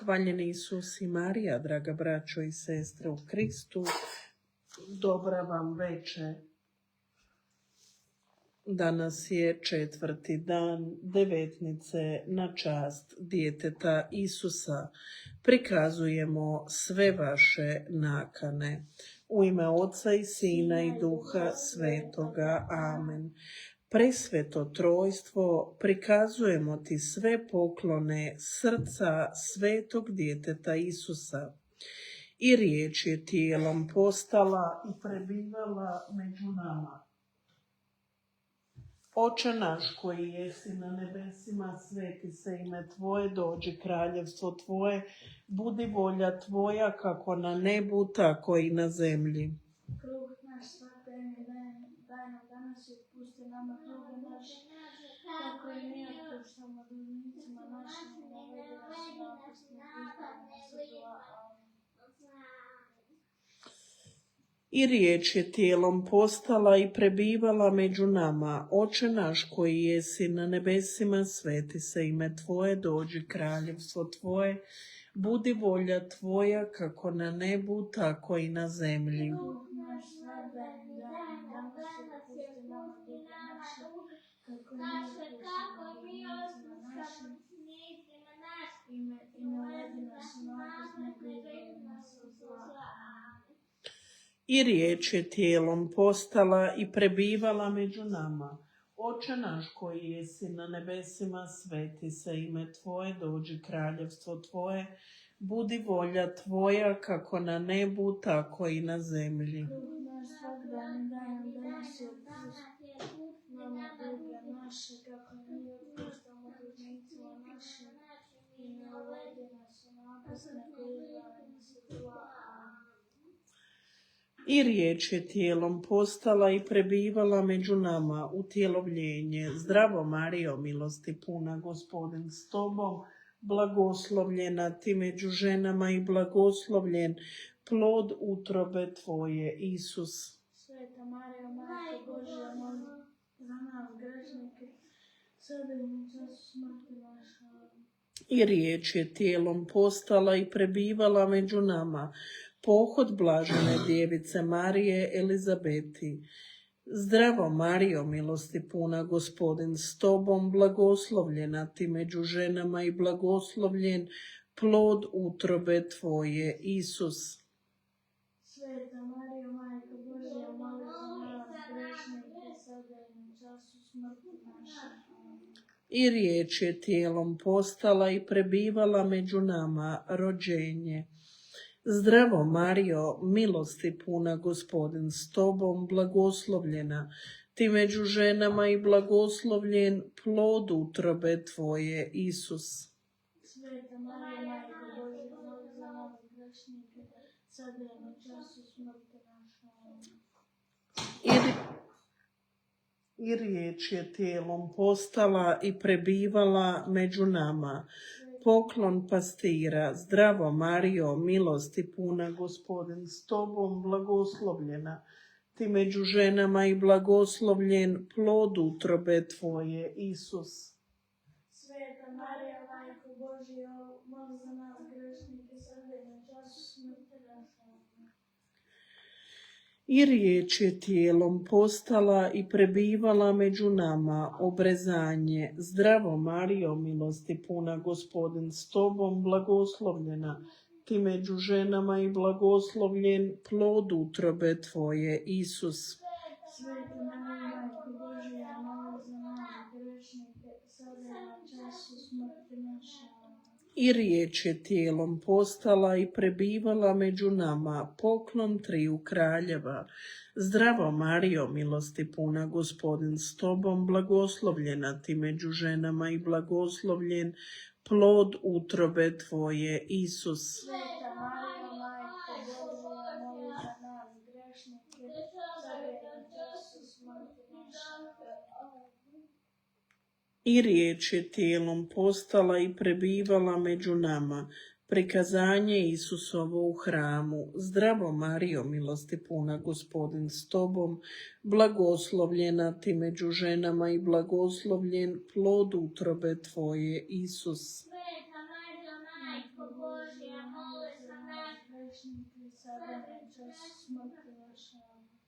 Hvaljen Isus i Marija, draga braćo i sestre u Kristu, dobra vam večer. Danas je 4. dan devetnice na čast djeteta Isusa. Prikazujemo sve vaše nakane. U ime Oca i Sina i Duha Svetoga. Amen. Presveto trojstvo, prikazujemo ti sve poklone srca svetog djeteta Isusa. I riječ je tijelom postala i prebivala među nama. Oče naš koji jesi na nebesima, sveti se ime Tvoje, dođi kraljevstvo Tvoje, budi volja Tvoja kako na nebu, tako i na zemlji. Kruh naš svakodnevni daj nam danas i otpusti nama duge naše, kako i mi otpuštamo dužnicima našim, i ne vodi nas u napast, I riječ je tijelom postala i prebivala među nama. Oče naš koji jesi na nebesima, sveti se ime Tvoje, dođi kraljevstvo Tvoje, budi volja Tvoja kako na nebu, tako i na zemlji. Kruh naš svakodnevni daj nam danas i otpusti nama duge naše, kako i mi otpuštamo dužnicima našim, i ne vodi nas u napast, nego izvedi nas od zla. I riječ je tijelom postala i prebivala među nama. Oče naš koji jesi na nebesima, sveti se ime Tvoje, dođi kraljevstvo Tvoje, budi volja Tvoja kako na nebu, tako i na zemlji. Kruh naš svakodnevni daj nam danas i otpusti nama duge naše, kako i mi otpuštamo dužnicima našim, i ne uvedi nas u napast, nego izvedi nas od zla. I riječ je tijelom postala i prebivala među nama. Utjelovljenje. Zdravo Marijo, milosti puna, Gospodin s Tobom, blagoslovljena ti među ženama i blagoslovljen plod utrobe Tvoje, Isus. Sveta Marija, Majko Božja, moli za nas grešnike, sada i u času smrti naše. I riječ je tijelom postala i prebivala među nama. Pohod blažene djevice Marije Elizabeti. Zdravo Marijo, milosti puna, Gospodin s Tobom, blagoslovljena ti među ženama i blagoslovljen plod utrobe Tvoje, Isus. Sveta Marija, Majko Božja, moli za nas grešnike, sada i u času smrti naše. I riječ je tijelom postala i prebivala među nama. Rođenje. Zdravo Marijo, milosti puna, Gospodin s Tobom, blagoslovljena ti među ženama i blagoslovljen plod utrobe Tvoje, Isus. Sveta Marija, Majko Božja, moli za nas grešnike, sada i u času smrti naše. I riječ je tijelom postala i prebivala među nama. Poklon pastira. Zdravo Marijo, milosti puna, Gospodin s Tobom, blagoslovljena ti među ženama i blagoslovljen plod utrobe Tvoje, Isus. Sveta Marija, Majko Božja, moli za nas grešnike, sada i u času smrti naše. I riječ je tijelom postala i prebivala među nama. Obrezanje. Zdravo Marijo, milosti puna, Gospodin s Tobom, blagoslovljena ti među ženama i blagoslovljen plod utrobe Tvoje, Isus. Sveta Marija, Majko Božja, moli za nas grešnike, sada i u času smrti naše. I riječ je tijelom postala i prebivala među nama. Poklon triju kraljeva. Zdravo Marijo, milosti puna, Gospodin s Tobom, blagoslovljena ti među ženama i blagoslovljen plod utrobe Tvoje, Isus. Sveta Marija, Majko Božja, moli za nas grešnike, sada i u času smrti naše. I riječ je tijelom postala i prebivala među nama. Prikazanje Isusovo u hramu. Zdravo Marijo, milosti puna, Gospodin s Tobom, blagoslovljena ti među ženama i blagoslovljen plod utrobe Tvoje, Isus. Sveta Marija, Majko Božja, sada i na čas smrti naše. Amen.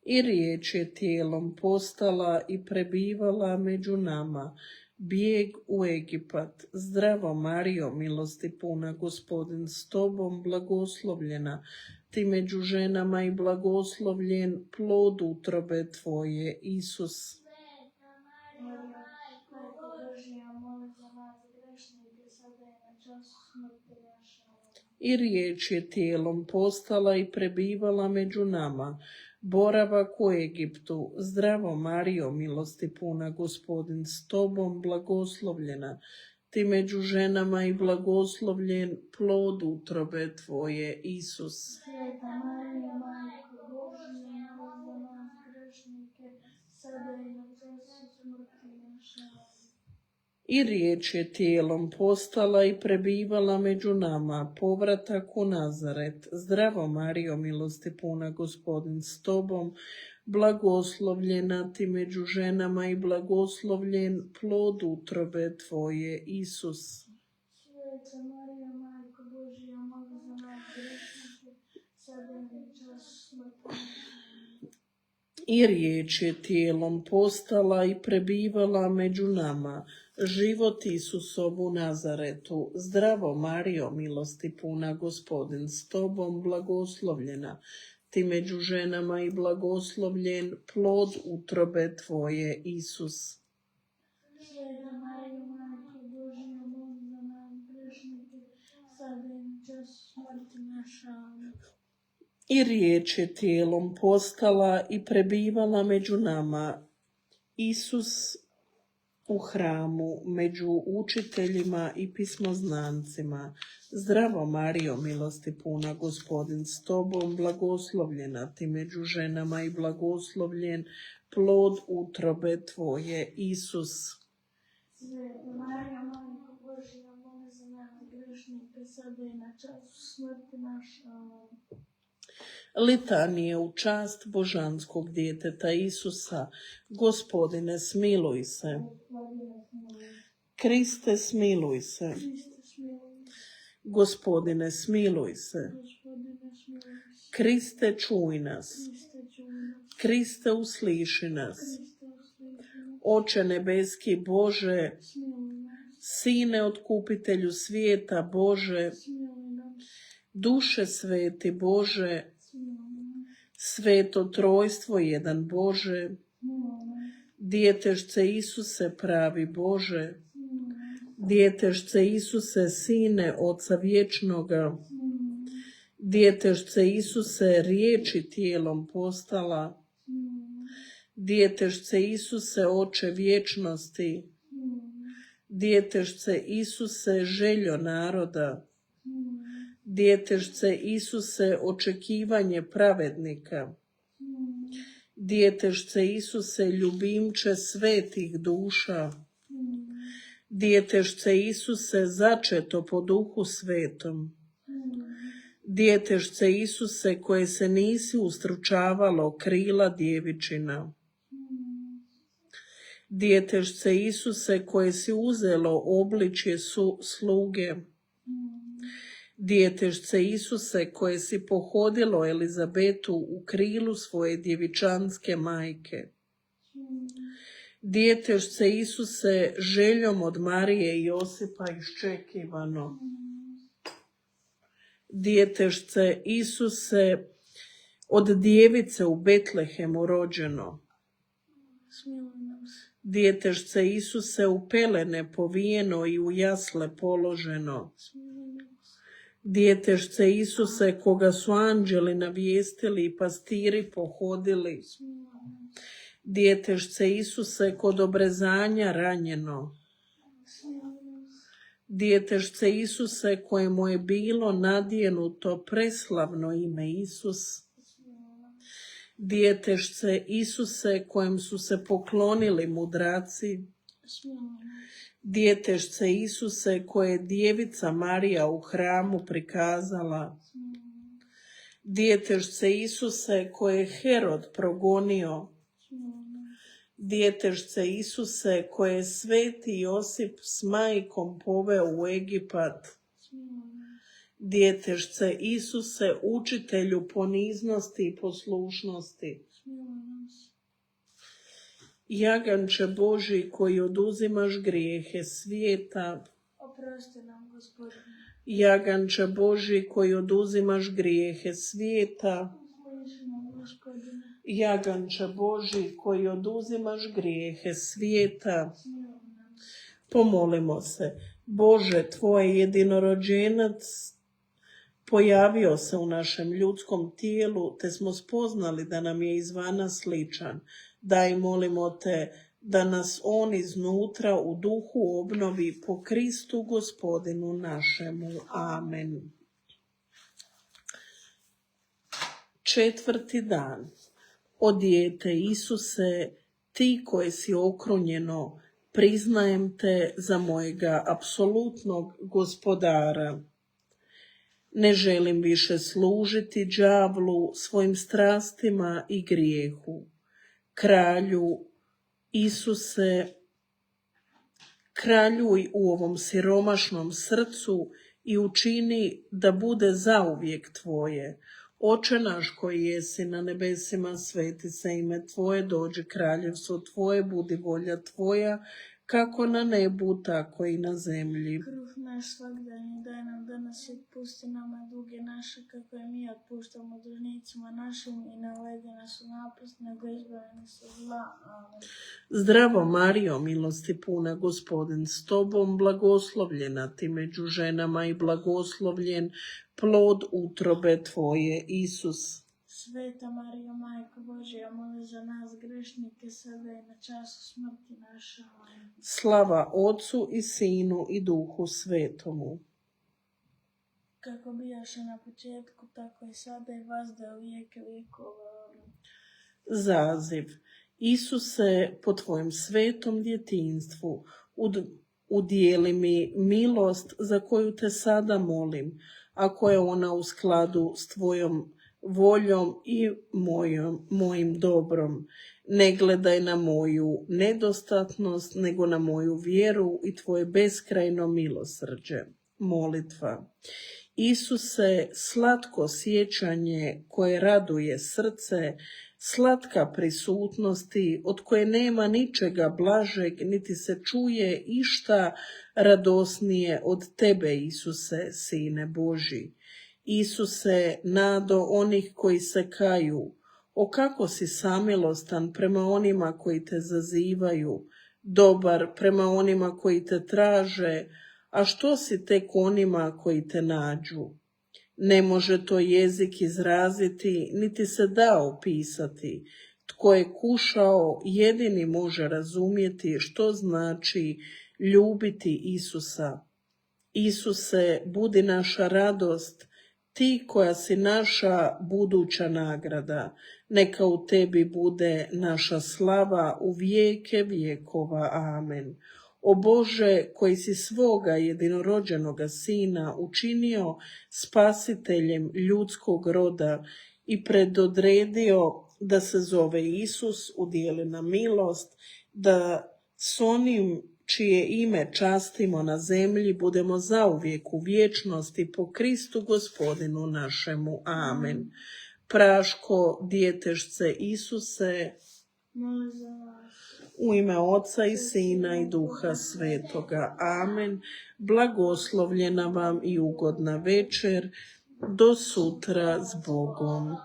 I riječ je tijelom postala i prebivala među nama. Bijeg u Egipat. Zdravo Marijo, milosti puna, Gospodin s tobom, blagoslovljena ti među ženama i blagoslovljen plod utrobe tvoje, Isus. Sveta Marija, Majko Božja, moli za nas grešnike, sada i na čas smrti naše. Amen. I riječ je tijelom postala i prebivala među nama. Boravak u Egiptu. Zdravo Marijo, milosti puna, Gospodin s tobom, blagoslovljena ti među ženama i blagoslovljen plod utrobe tvoje, Isus. Sveta Marija, Majko Božja, moli za nas grešnike, sada i na čas smrti naše. Amen. I riječ je tijelom postala i prebivala među nama. Povratak u Nazaret. Zdravo Marijo, milosti puna, Gospodin s tobom, blagoslovljena ti među ženama i blagoslovljen plod utrobe tvoje, Isus. Sveta Marija, Majko Božja, moli za nas grešnike, sada i na čas smrti naše. I riječ je tijelom postala i prebivala među nama. Život Isusov u Nazaretu. Zdravo Marijo, milosti puna, Gospodin s tobom, blagoslovljena ti među ženama i blagoslovljen plod utrobe tvoje, Isus. Sveta Marija, Majko Božja, moli za nas grešnike, sada i na čas smrti naše. Amen. I riječ je tijelom postala i prebivala među nama. Isus u hramu, među učiteljima i pismoznancima. Zdravo Marijo, milosti puna, Gospodin s tobom, blagoslovljena ti među ženama i blagoslovljen plod utrobe tvoje, Isus. Sveta Marija, Majko Božja, moli za nas grešnike, sada i na čas smrti naše. Amen. Litanije u čast božanskog djeteta Isusa. Gospodine, smiluj se. Gospodine, smiluj se. Kriste, smiluj se. Kriste, smiluj se. Gospodine, smiluj se. Gospodine, smiluj se. Kriste, čuj nas. Kriste, čuj nas. Kriste, usliši nas. Kriste, usliši nas. Oče nebeski Bože, Smiluj nas. Sine otkupitelju svijeta Bože, Smiluj nas. Duše sveti Bože, Smiluj nas. Sveto trojstvo jedan Bože, Smiluj nas. Djetežce Isuse pravi Bože, Smiluj nas. Djetežce Isuse Sine Oca vječnoga, Smiluj nas. Djetežce Isuse riječi tijelom postala, Smiluj nas. Djetežce Isuse Oče vječnosti, Smiluj nas. Djetežce Isuse željo naroda, Smiluj nas. Djetežce Isuse očekivanje pravednika, Smiluj nas. Djetežce Isuse ljubimče svetih duša, Smiluj nas. Djetežce Isuse začeto po duhu svetom, Smiluj nas. Djetežce Isuse koje se nisi ustručavalo krila djevičina, Djetežce Isuse koje si uzelo obličje sluge, Djetežce Isuse koje si pohodilo Elizabetu u krilu svoje djevičanske majke, Djetežce Isuse željom od Marije i Josipa iščekivano, Djetežce Isuse od djevice u Betlehemu rođeno, Smiluj nas. Djetežce Isuse u pelene povijeno i u jasle položeno, Smiluj nas. Djetežce Isuse koga su anđeli navijestili i pastiri pohodili, Smiluj nas. Djetežce Isuse kod obrezanja ranjeno, Smiluj nas. Djetežce Isuse kojemu je bilo nadjenuto preslavno ime Isus, Smiluj nas. Djetežce Isuse kojem su se poklonili mudraci, Smiluj nas. Djetežce Isuse koje je djevica Marija u hramu prikazala, Smiluj nas. Djetežce Isuse koje je Herod progonio, Smiluj nas. Djetežce Isuse koje je sveti Josip s majkom poveo u Egipat, Smiluj nas. Djetežce Isuse, učitelju poniznosti i poslušnosti. smiluj nam se. Jaganče Božji koji oduzimaš grijehe svijeta, Oprosti nam, Gospodine. Jaganče Božji koji oduzimaš grijehe svijeta, Usliši nam, Gospodine. Jaganče Božji koji oduzimaš grijehe svijeta, Smiluj nam se. pomolimo se. Bože, tvoj jedinorođenac pojavio se u našem ljudskom tijelu, te smo spoznali da nam je izvana sličan. Daj, molimo te, da nas on iznutra u duhu obnovi po Kristu Gospodinu našemu. Amen. 4. dan. O dijete Isuse, ti koje si okrunjeno, priznajem te za mojega apsolutnog gospodara. Ne želim više služiti đavlu, svojim strastima i grijehu. Kralju Isuse, kraljuj u ovom siromašnom srcu i učini da bude zauvijek tvoje. Oče naš koji jesi na nebesima, sveti se ime tvoje, dođi kraljevstvo tvoje, budi volja tvoja, kako na nebu, tako i na zemlji. Kruh naš svagdanji daj nam danas i otpusti nama duge naše, kako i mi otpuštamo dužnicima našim, i ne uvedi nas u napast, nego izbavi nas od zla. Amen. Zdravo Marijo, milosti puna, Gospodin s tobom, blagoslovljena ti među ženama i blagoslovljen plod utrobe tvoje, Isus. Sveta Marijo, Majko Božja, moli za nas grešnike, sada i na času smrti naše. Amen. Slava Otcu i Sinu i Duhu Svetomu. Kako bijaše na početku, tako i sada i vazda u vijeke vjekova. Amen. Zaziv. Isuse, po tvojom svetom djetinjstvu, udijeli mi milost za koju te sada molim, ako je ona u skladu s tvojom voljom i mojim dobrom. Ne gledaj na moju nedostatnost, nego na moju vjeru i tvoje beskrajno milosrđe. Molitva. Isuse, slatko sjećanje koje raduje srce, slatka prisutnosti od koje nema ničega blažeg, niti se čuje išta radosnije od tebe, Isuse, Sine Božji. Isuse, nado onih koji se kaju, o kako si samilostan prema onima koji te zazivaju, dobar prema onima koji te traže, a što si tek onima koji te nađu? Ne može to jezik izraziti, niti se da opisati. Tko je kušao, jedini može razumjeti što znači ljubiti Isusa. Isuse, budi naša radost, ti koja si naša buduća nagrada. Neka u tebi bude naša slava u vijeke vjekova. Amen. O Bože, koji si svoga jedinorođenoga Sina učinio spasiteljem ljudskog roda i predodredio da se zove Isus, udijeli nam milost, da s onim čije ime častimo na zemlji budemo zauvijek u vječnosti po Kristu Gospodinu našemu. Amen. Praško, djetežce Isuse, Moli za vas. u ime Oca i Sina i Duha Svetoga. Amen. Blagoslovljena vam i ugodna večer. Do sutra s Bogom.